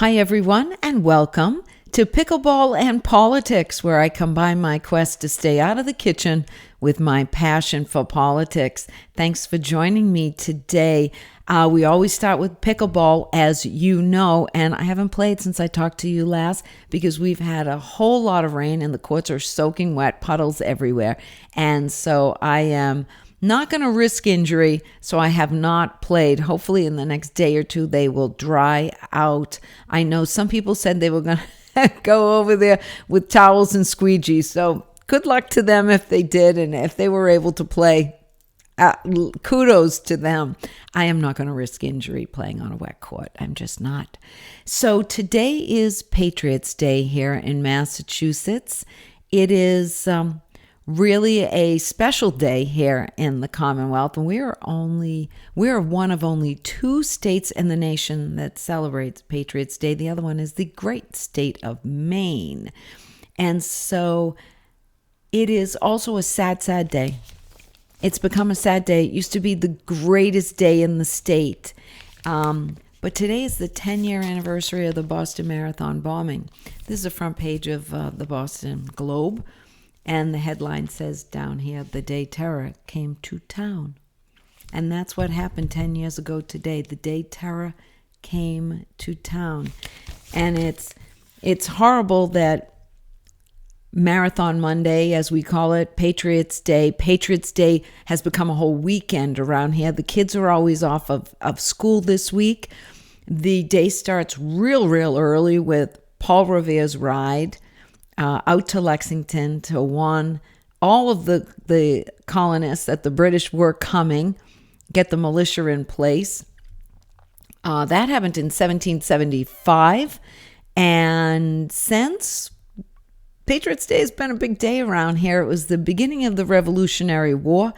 Hi, everyone, and welcome to Pickleball and Politics, where I combine my quest to stay out of the kitchen with my passion for politics. Thanks for joining me today. We always start with pickleball, as you know, and I haven't played since I talked to you last because we've had a whole lot of rain and the courts are soaking wet, puddles everywhere. And so I am not going to risk injury, so I have not played. Hopefully in the next day or two, they will dry out. I know some people said they were going to go over there with towels and squeegees, so good luck to them if they did, and if they were able to play, kudos to them. I am not going to risk injury playing on a wet court. I'm just not. So today is Patriots Day here in Massachusetts. It is really a special day here in the Commonwealth, and we are one of only two states in the nation that celebrates Patriots Day. The other one is the great state of Maine. And so it is also a sad day. It's become a sad day. It used to be the greatest day in the state. But today is the 10-year anniversary of the Boston Marathon bombing. This is the front page of the Boston Globe. And the headline says down here, "The day terror came to town." And that's what happened 10 years ago today. The day terror came to town. And it's horrible that Marathon Monday, as we call it, Patriots Day has become a whole weekend around here. The kids are always off of school this week. The day starts real early with Paul Revere's ride out to Lexington to warn all of the colonists that the British were coming, get the militia in place. That happened in 1775. And since, Patriots Day has been a big day around here. It was the beginning of the Revolutionary War,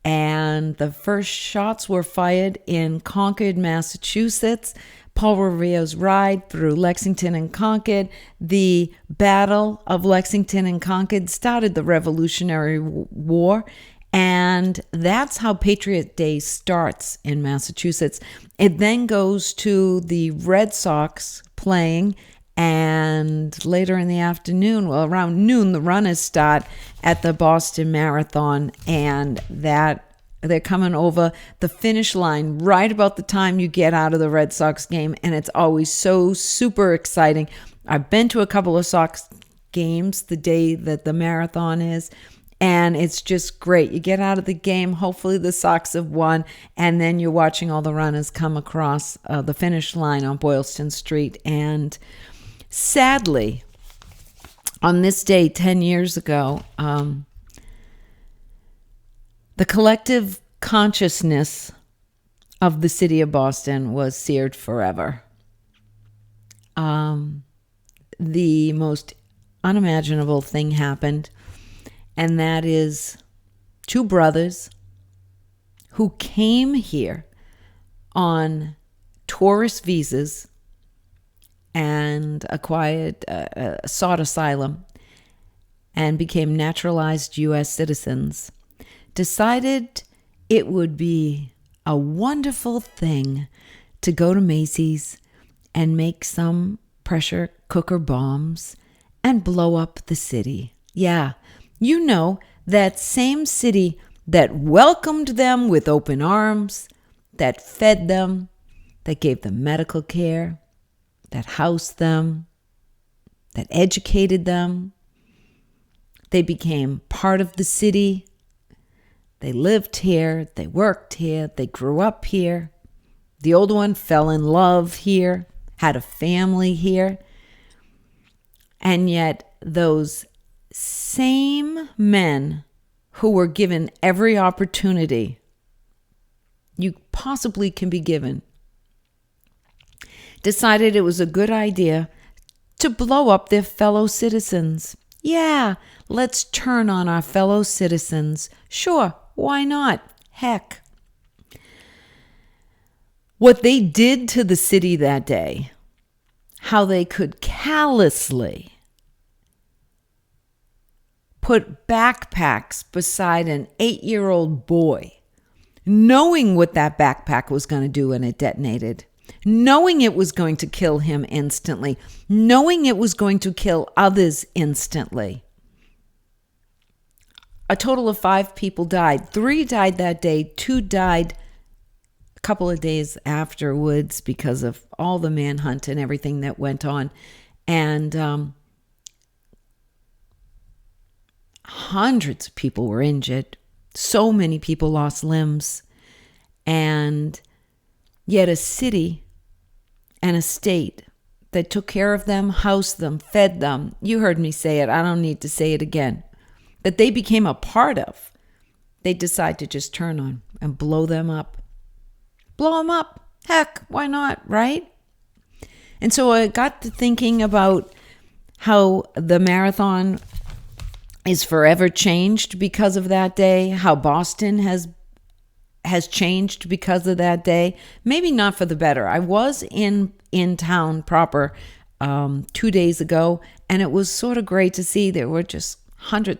and the first shots were fired in Concord, Massachusetts. Paul Revere's ride through Lexington and Concord. The Battle of Lexington and Concord started the Revolutionary War, and that's how Patriot Day starts in Massachusetts. It then goes to the Red Sox playing, and later in the afternoon, well, around noon, the runners start at the Boston Marathon, and that they're coming over the finish line right about the time you get out of the Red Sox game, and it's always so super exciting. I've been to a couple of Sox games the day that the marathon is, and it's just great. You get out of the game, hopefully the Sox have won, and then you're watching all the runners come across the finish line on Boylston Street. And sadly, on this day 10 years ago, the collective consciousness of the city of Boston was seared forever. The most unimaginable thing happened, and that is two brothers who came here on tourist visas and acquired sought asylum and became naturalized U.S. citizens, decided it would be a wonderful thing to go to Macy's and make some pressure cooker bombs and blow up the city. Yeah, you know, that same city that welcomed them with open arms, that fed them, that gave them medical care, that housed them, that educated them. They became part of the city. They lived here, they worked here, they grew up here. The older one fell in love here, had a family here. And yet those same men who were given every opportunity you possibly can be given decided it was a good idea to blow up their fellow citizens. Yeah, let's turn on our fellow citizens. Sure, why not? Heck. What they did to the city that day, how they could callously put backpacks beside an 8-year-old boy, knowing what that backpack was going to do when it detonated, knowing it was going to kill him instantly, knowing it was going to kill others instantly. A total of 5 people died. 3 died that day. 2 died a couple of days afterwards because of all the manhunt and everything that went on. And hundreds of people were injured. So many people lost limbs. And yet a city and a state that took care of them, housed them, fed them. You heard me say it. I don't need to say it again. That they became a part of. They decide to just turn on and blow them up. Blow them up. Heck, why not, right? And so I got to thinking about how the marathon is forever changed because of that day, how Boston has changed because of that day. Maybe not for the better. I was in town proper 2 days ago, and it was sort of great to see there were just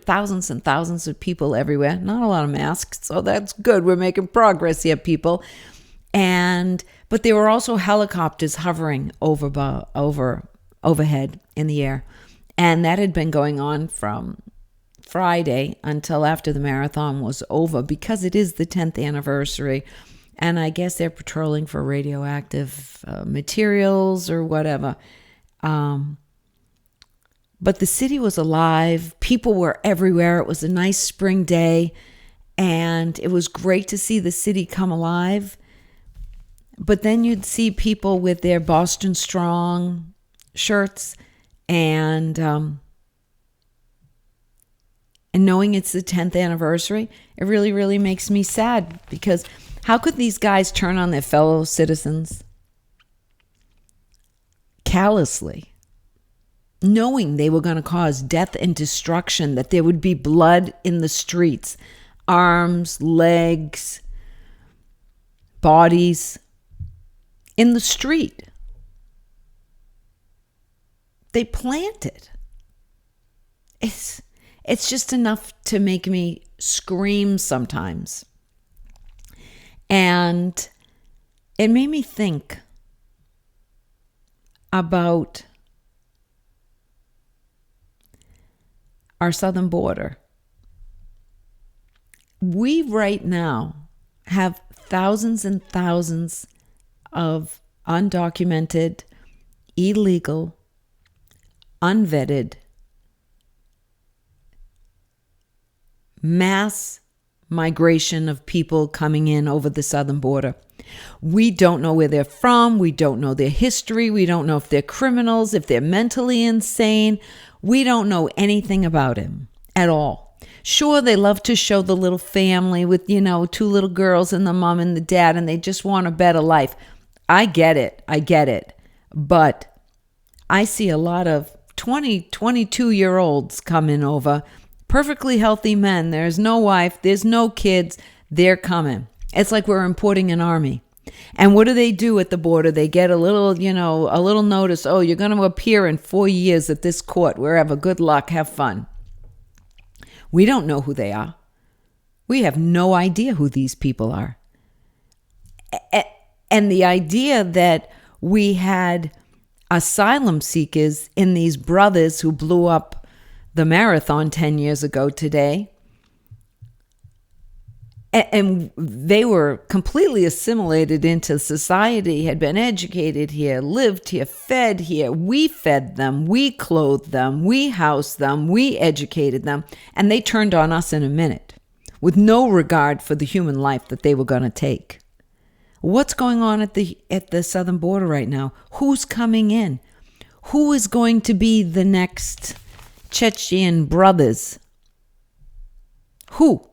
thousands and thousands of people everywhere. Not a lot of masks, so that's good. We're making progress here, people. But there were also helicopters hovering overhead in the air, and that had been going on from Friday until after the marathon was over, because it is the 10th anniversary, and I guess they're patrolling for radioactive materials or whatever. But the city was alive. People were everywhere. It was a nice spring day, and it was great to see the city come alive. But then you'd see people with their Boston Strong shirts, and knowing it's the 10th anniversary, it really, really makes me sad, because how could these guys turn on their fellow citizens callously, knowing they were going to cause death and destruction, that there would be blood in the streets, arms, legs, bodies in the street? They planned it. It's just enough to make me scream sometimes. And it made me think about our southern border. We right now have thousands and thousands of undocumented, illegal, unvetted, mass migration of people coming in over the southern border. We don't know where they're from. We don't know their history. We don't know if they're criminals, if they're mentally insane. We don't know anything about him at all. Sure, they love to show the little family with, 2 little girls and the mom and the dad, and they just want a better life. I get it. But I see a lot of 20, 22-year-olds coming over, perfectly healthy men. There's no wife, there's no kids. They're coming. It's like we're importing an army. And what do they do at the border? They get a little notice. Oh, you're going to appear in 4 years at this court, wherever. Good luck. Have fun. We don't know who they are. We have no idea who these people are. And the idea that we had asylum seekers in these brothers who blew up the marathon 10 years ago today, and they were completely assimilated into society, had been educated here, lived here, fed here. We fed them, we clothed them, we housed them, we educated them, and they turned on us in a minute with no regard for the human life that they were going to take. What's going on at the southern border right now? Who's coming in? Who is going to be the next Chechen brothers? Who?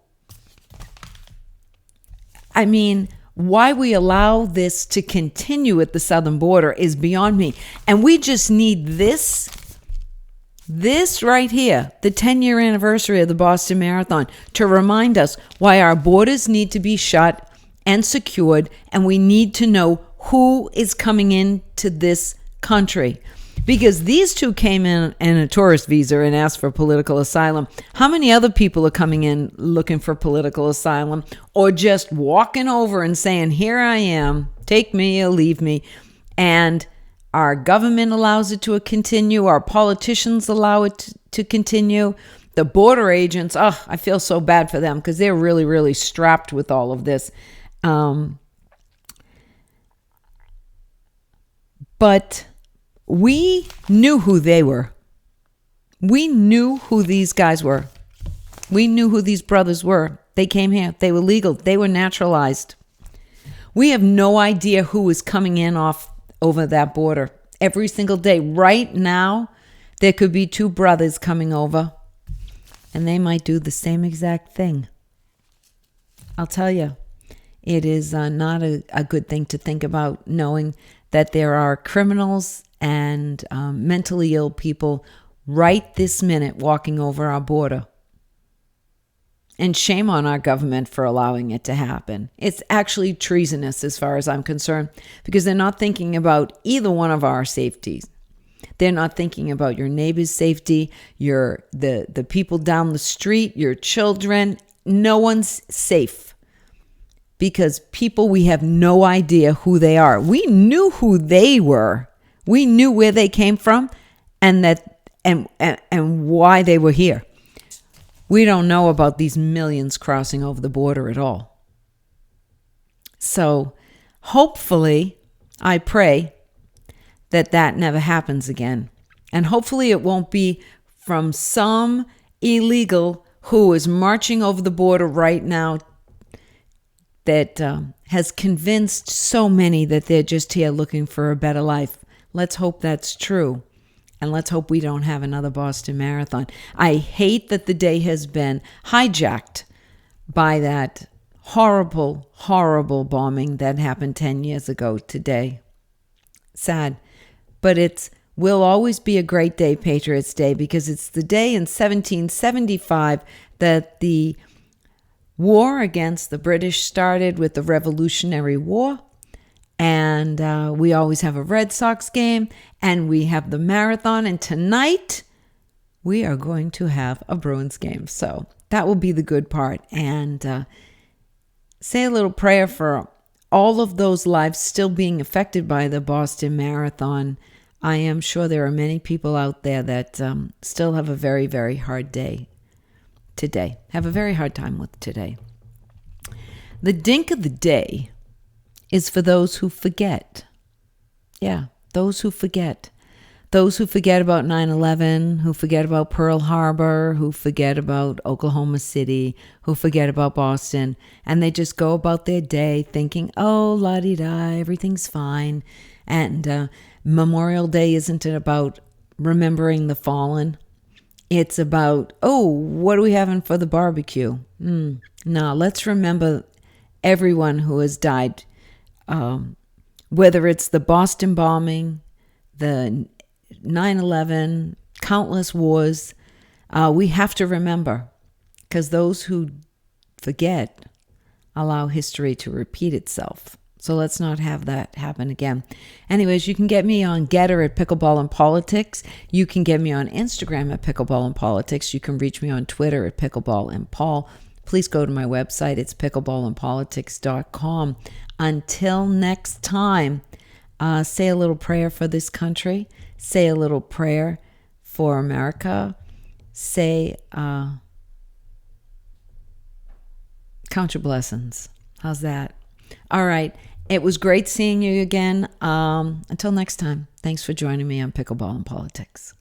I mean, why we allow this to continue at the southern border is beyond me. And we just need this right here, the 10-year anniversary of the Boston Marathon, to remind us why our borders need to be shut and secured, and we need to know who is coming into this country. Because these two came in a tourist visa and asked for political asylum. How many other people are coming in looking for political asylum, or just walking over and saying, here I am, take me or leave me? And our government allows it to continue. Our politicians allow it to continue. The border agents, I feel so bad for them because they're really, really strapped with all of this. But we knew who they were. We knew who these guys were. We knew who these brothers were. They came here. They were legal. They were naturalized. We have no idea who is coming in over that border every single day. Right now, there could be two brothers coming over, and they might do the same exact thing. I'll tell you, it is not a good thing to think about, knowing that there are criminals and mentally ill people right this minute walking over our border. And shame on our government for allowing it to happen. It's actually treasonous as far as I'm concerned, because they're not thinking about either one of our safeties. They're not thinking about your neighbor's safety, the people down the street, your children. No one's safe, because we have no idea who they are. We knew who they were. We knew where they came from and why they were here. We don't know about these millions crossing over the border at all. So hopefully, I pray that never happens again. And hopefully it won't be from some illegal who is marching over the border right now that has convinced so many that they're just here looking for a better life. Let's hope that's true. And let's hope we don't have another Boston Marathon. I hate that the day has been hijacked by that horrible, horrible bombing that happened 10 years ago today. Sad. But it will always be a great day, Patriots Day, because it's the day in 1775 that the war against the British started with the Revolutionary War. And we always have a Red Sox game, and we have the marathon. And tonight, we are going to have a Bruins game. So that will be the good part. And say a little prayer for all of those lives still being affected by the Boston Marathon. I am sure there are many people out there that still have a very, very hard day today. Have a very hard time with today. The dink of the day is for those who forget. Yeah, those who forget. Those who forget about 9/11, who forget about Pearl Harbor, who forget about Oklahoma City, who forget about Boston, and they just go about their day thinking, oh, la-di-da, everything's fine. And Memorial Day isn't about remembering the fallen. It's about, oh, what are we having for the barbecue? No, let's remember everyone who has died. Whether it's the Boston bombing, the 9/11, countless wars, we have to remember, because those who forget allow history to repeat itself. So let's not have that happen again. Anyways, you can get me on Getter at Pickleball and Politics. You can get me on Instagram at Pickleball and Politics. You can reach me on Twitter at Pickleball and Paul. Please go to my website. It's pickleballandpolitics.com. Until next time, say a little prayer for this country. Say a little prayer for America. Say, count your blessings. How's that? All right. It was great seeing you again. Until next time, thanks for joining me on Pickleball and Politics.